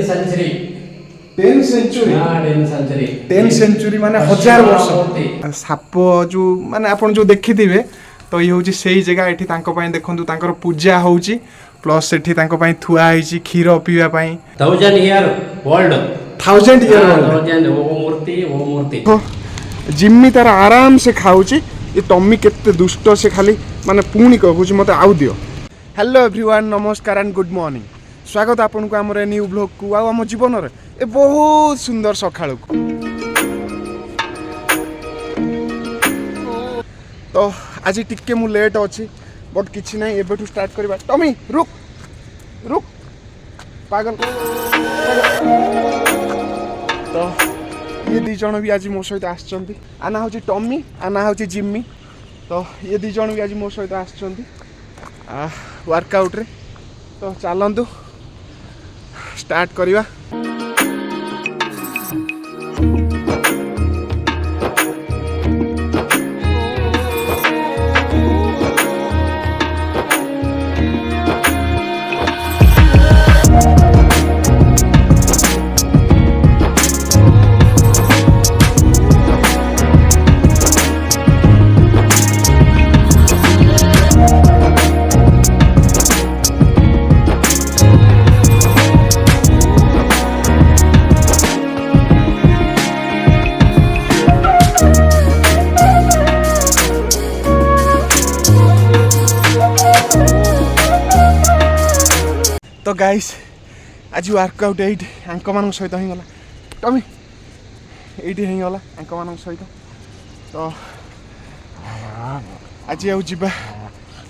Century 10 century 10 century माने 1000 वर्ष shop जो माने आपण जो देखिथिबे तो ये होची सेही जगह एठी तांको पई देखंतु तांकर पूजा होची प्लस एठी तांको पई थुआ आइची खीर पीवा पई 1000 ईयर वर्ल्ड 1000 ईयर वर्ल्ड वो मूर्ति जिम्मी तार आराम से खाऊची ये टम्मी केते दुष्ट से खाली माने पुणी कहूची मते आउ दियो। हेलो एवरीवन नमस्कार एंड गुड मॉर्निंग स्वागत आपन को हमरे न्यू ब्लॉग को आ हम जीवन रे ए बहुत सुंदर सखाळ को तो आज टिके मु लेट अछि बट किछि नै एबेटू स्टार्ट करबा। टमी रुक रुक पागल तो ये दी जण भी आज मो सहित आछंती आना होची टमी आना होची जिम्मी तो ये दी जण भी आज मो सहित आछंती वर्कआउट रे तो चलंतु स्टार्ट करिवा। तो गाइस आज वर्कआउट एट आंक मान सहित ही गला टमी एटी ही गला आंक मान सहित तो आज आउ जीवा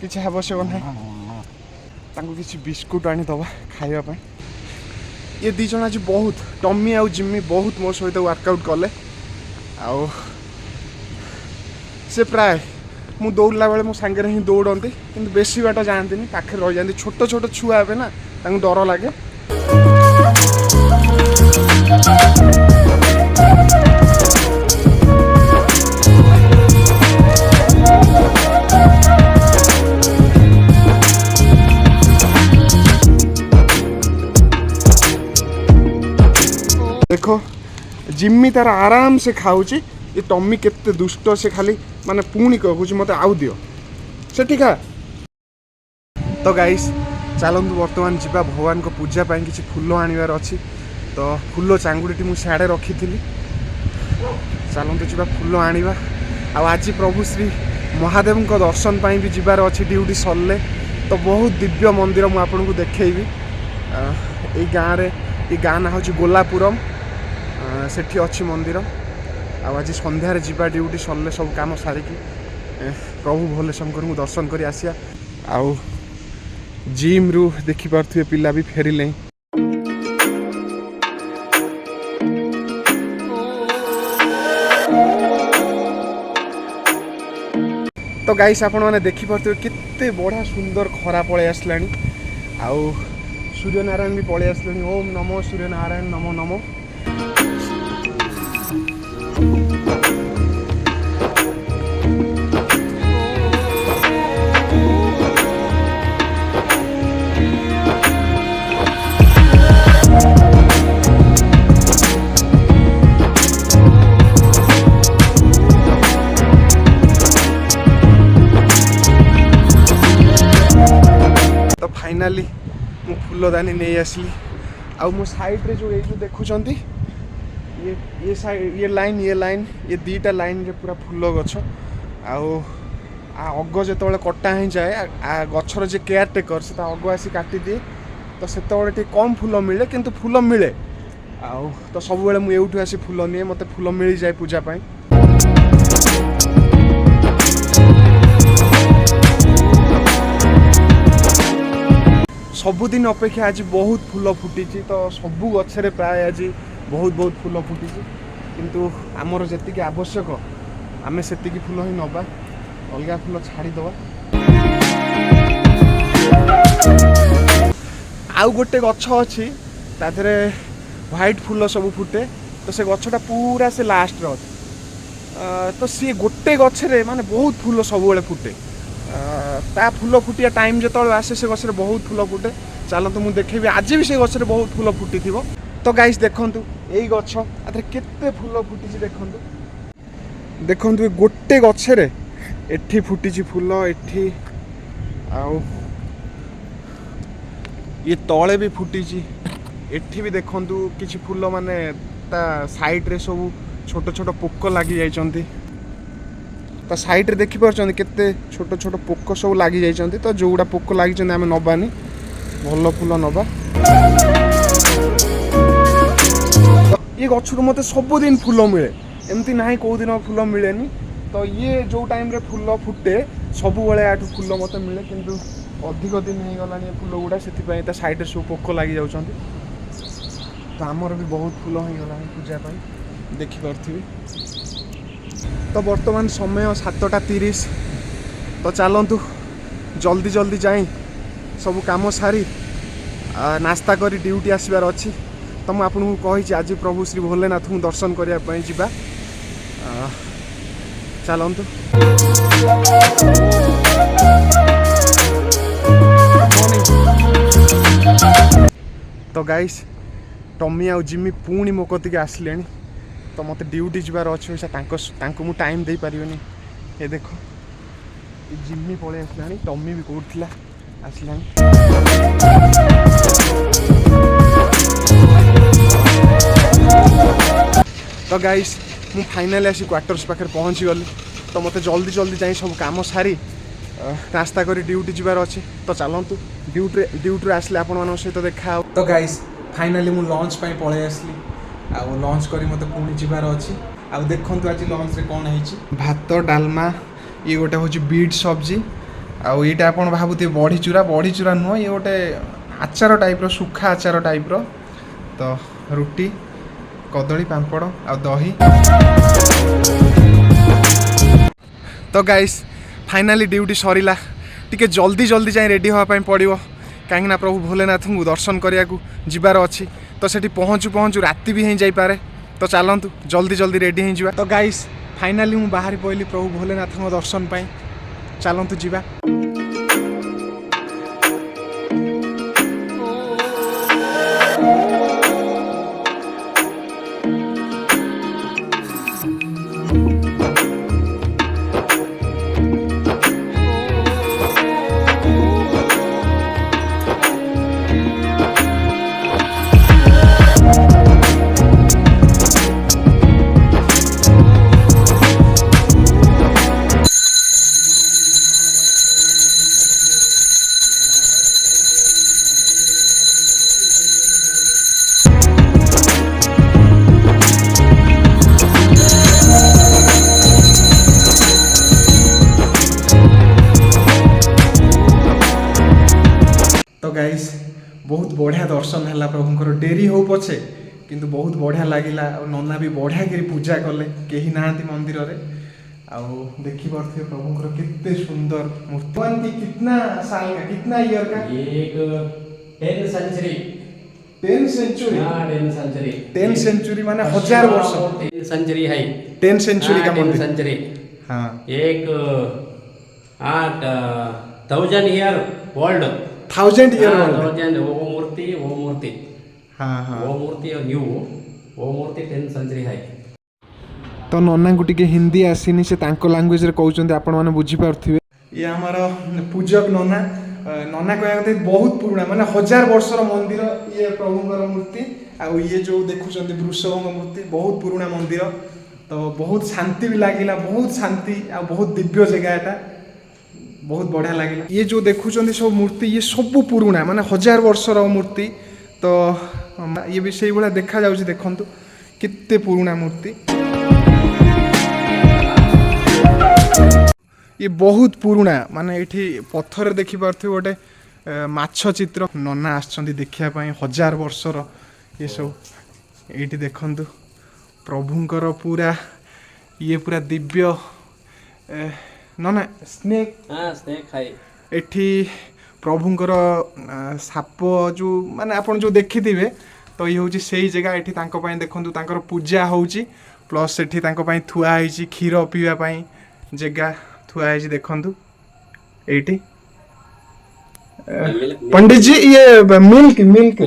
किसी आवश्यक ना किसी बिस्कुट आनी दबा खाइबा ये दी जन आज बहुत टमी आउ जिम्मी बहुत मो सहित वर्कआउट कले आउ से प्राय मु दौड़ला बेले मो सांगे ही दौड़ती कि बेसी बाट जाती पाखे रही जाती छोट छोट छुआ हे ना डर लगे। देखो जिम्मी तार आराम से खाऊची ये टम्मी केते दुष्ट से खाली माने पुणी कहूची मते आउ दियो से ठीक है। तो गाइस चलतु बर्तमान जीवा भगवान को पूजा पाई किसी फूल आनिबार अच्छी तो फूल चांगुड़ी मुझे सियाड़े रखी थी चलतु जीवा फूल आनिबा। आज प्रभु श्री महादेव को दर्शन पाई भी जीवार अच्छी ड्यूटी सरले तो बहुत दिव्य मंदिर मुझे आपको देखी ये गाँव रे ये गाँ ना हूँ गोलापुरम सेठी अच्छी मंदिर आज संध्यारे जीवा ड्यूटी सरले सब काम सारिकी प्रभु भोले शंकर को दर्शन कर आसिया आउ जिम रु देखि पार्थ्वे पिला भी फेरिले। तो गाइस आपण माने देखि पार्थ्वे कित्ते बड़ा सुंदर खरा पळे आसलानी आउ सूर्य नारायण भी पळे आसलानी। ओम नमो सूर्य नारायण नमो नमो। फाइनाली मु फूलदानी नहीं आसली आ मो साइड रे जो देखुचंती ये लाइन ये दीटा लाइन रे पूरा फूल गछ अग जो कटा ही जाए गछर जे केयर टेकर से अग आसी काटी दिए तो से कम फूल मिले किंतु फूल मिले तो सब बेले मुझे आसी फूल निए मत फूल मिल जाए पूजा पाई। सबुदिन अपेक्षा आज बहुत फूल फुटी तो सबू गचरे प्राय आज बहुत बहुत फूल फुटी किंतु आमर जी आवश्यक आम से फूल ही नवा अलग फूल छाड़ीदवा। आउ गोटे गछ अच्छी ताधरे व्हाइट फूल सब फुटे तो से गछटा पूरा से लास्ट रे तो सी गोटे गछरे माने बहुत फूल सब बेले फुटे ता फूल फुटिया टाइम जो आसे से गछरे बहुत फूल फुटे चलते मुझे देखेबी आज भी से गछरे बहुत फूल फुटी तो गाइस देखंतु एई गछ आथरे केते फूल फुटिची देखंतु गोटे गछे रे एठी फुटिची फूल एठी आउ ये तले भी फुटिची एठी भी देखंतु किछि फूल माने ता साइड रे सब छोट छोट पोक लागि जाइचंती ता साइड रे देखि परचंती केते छोट छोट पोक सब लागि जाइचंती तो जोउडा पोक लागि चंती हमें नबानी भल फूल नबा ये गछरु मते सब दिन फूल मिले एमती नाही को दिन फूल मिलेनी तो ये जो टाइम रे फूल फुटे सब बेले आठू फूल मते मिले किंतु अधिक दिन हो गलानी फूल गुड़ा से साइड रे सब पोक लगी जाउछंती तो आमर भी बहुत फूल हो गलानी पूजा पाई देखि परथिबी तो वर्तमान समय 7:30 तो चलतु जल्दी जल्दी जाई सब काम सारी नास्ता करी ड्यूटी आसबार अच्छी तो मुझे आपको कही आज प्रभु श्री भोलेनाथ को दर्शन करने जावा चलतु तो गाइस टमी आ जिमी पुणी मो कतिके आसिले तो मत ड्यूटी जबार अच्छे मु टाइम दे पारिनी ये देख जिमी पलि आसला टमी भी कौटला आसला तो गाइस मु फाइनली आसी क्वार्टर्स पाखे पहुँची गली तो मत जल्दी जल्दी जाई सब काम सारी नास्ता करी ड्यूटी जबार अच्छे तो चलतु ड्यूटी आसले आपण सहित देखा तो गाइस फाइनली मु लंच पाई पळे आसली आ लंच करी मते पुणी जबार अच्छी आ देखंतु आज लंच रे कोन हेची भात डालमा ये गोटे होची बीट सब्जी आ एटा आपण भाबुते बड़ी चूरा नुह ये गोटे आचार टाइप रो सुखा आचार टाइप रो तो रुटी कदली पांपड़ आ दही तो गाइस फाइनली ड्यूटी सरीला टिके जल्दी जल्दी जाए रेडी होगा पड़ो कहीं प्रभु भोलेनाथ को दर्शन करने को जबार अच्छी तो सेठी पहुँचू पहुँचू राति भी हो जापे तो चलतु जल्दी जल्दी रेडी हो तो गाइस फाइनली मु बाहरी पड़ी प्रभु भोलेनाथ को दर्शन पाई चलतु जीवा गाइस बहुत बढ़िया दर्शन है प्रभुंर डेरी हो पछे किंतु बहुत बढ़िया लगिला और नना भी बढ़िया कर पूजा कले कहीं ना मंदिर रे आउ देखी पारे प्रभुंर कितने सुंदर मूर्ति कितना साल का कितना ईयर का एक 10 सेंचुरी 10 सेंचुरी हां 10 सेंचुरी 10 सेंचुरी माने 1000 वर्ष 10 सेंचुरी है 10 सेंचुरी का मंदिर 10 सेंचुरी हां एक 1000 ईयर ओल्ड 1000 ईयर ओल्ड वो मूर्ति हाँ वो मूर्ति और न्यू वो मूर्ति 10 सेंचुरी है तो नना को टिके हिंदी आसीनी से तांको लैंग्वेज रे कहउचंती आपण माने बुझी पारथिबे ये हमार पूजक नना नना कहते बहुत पुराना माने 1000 वर्षर मंदिर ये प्रभुंकर मूर्ति आ ये जो देखुचंती वृषभंग मूर्ति बहुत पुराना मंदिर तो बहुत शांति भी लागिला बहुत शांति आ बहुत दिव्य जगह एटा बहुत बढ़िया लगे ये जो देखुचंती सब मूर्ति ये सब पुराना माने 1000 वर्षर मूर्ति तो ये भी से भाया देखा जाउची देखंतु कितने पुराना मूर्ति ये बहुत पुराना माने एठी पत्थर देखि पारथि गोटे माछ चित्र नना आछंती देखिया पई 1000 वर्षर ये सब एठी देखंतु प्रभुंकर पूरा ये पूरा दिव्य नना स्नेक स्नेक है एठी प्रभुंकर साप जो माने आपण जो देखिथिबे तो ये होची सेही जगह एठी तांको पई देखंतु तांकर पूजा होची प्लस एठी तांको पई थुआ आइची खीर पीवा पई जगह थुआ आइची देखंतु एठी पंडित जी ये मिल्क मिल्क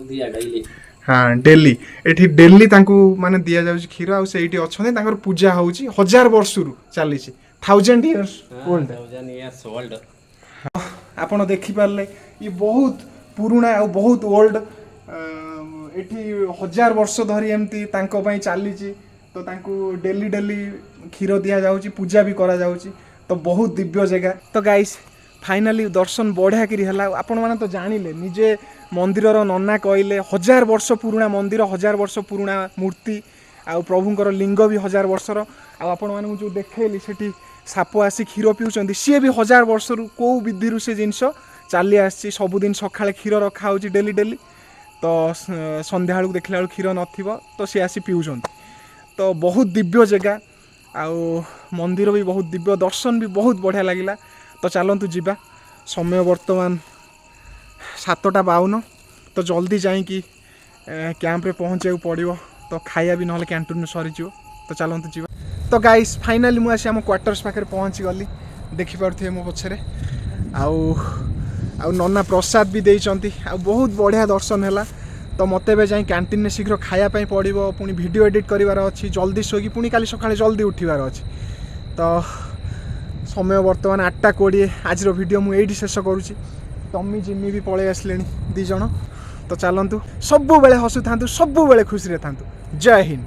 दिया डेली हाँ डेली एठी डेली तांकू माने दिया जाउची क्षीर आ सेठी अछने तांकर पूजा होउची 1000 वर्ष रु चलीची 1000 इयर्स ओल्ड 1000 years old. आपण देखि पारले ये बहुत पुराना आ बहुत ओल्ड एठी 1000 वर्ष धरी एमती तांको पई चलीची तो तांकू डेली डेली क्षीर दिया जाउची पूजा भी करा जाउची तो बहुत दिव्य जगह तो गाइस फाइनाली दर्शन बढ़िया करी हला आपण माने तो जानिले निजे मंदिर नन्ना कहले 1000 वर्ष पुराना मंदिर 1000 वर्ष पुराना मूर्ति आ प्रभुंकर लिंग भी 1000 वर्षर आपण माने जो देखैली सेठी साप आसी क्षीर पिउचंदी सी भी 1000 वर्ष रु को विधि रु से जिनस चली आसी सबुदिन सकाळे क्षीर रखा होची डेली डेली तो संध्या बेलू देखला क्षीर नथिबो तो सी आसी पिउचंदी तो बहुत दिव्य जगह आउ मंदिर भी बहुत दिव्य दर्शन भी बहुत बढ़िया लगिला तो चलतु जीवा समय वर्तमान 7:52 तो जल्दी जाइकी कैंप रे पहुँचे पड़ो तो खाया भी ना कैंटीन सरी तो चलतु जीवा तो गाइस फाइनाली मुझे आम क्वार्टर्स पाखे पहुँची गली देखिपे मो पछरे आउ नन्ना प्रसाद भी देइचंती आ बहुत बढ़िया दर्शन है तो मत जाए कैंटीन में शीघ्र खायापाई पड़ो पुणी वीडियो एडिट करार अच्छी जल्दी शोकी पुणी काली सकाळे जल्दी उठिबार अच्छी तो समय वर्तमान 8:20 आज वीडियो मुझे शेष करुँची तम्मी जिम्मी भी पलि आसले दिज तो चलतु सबु बेले हसु था सबु बेले खुशी था जय हिंद।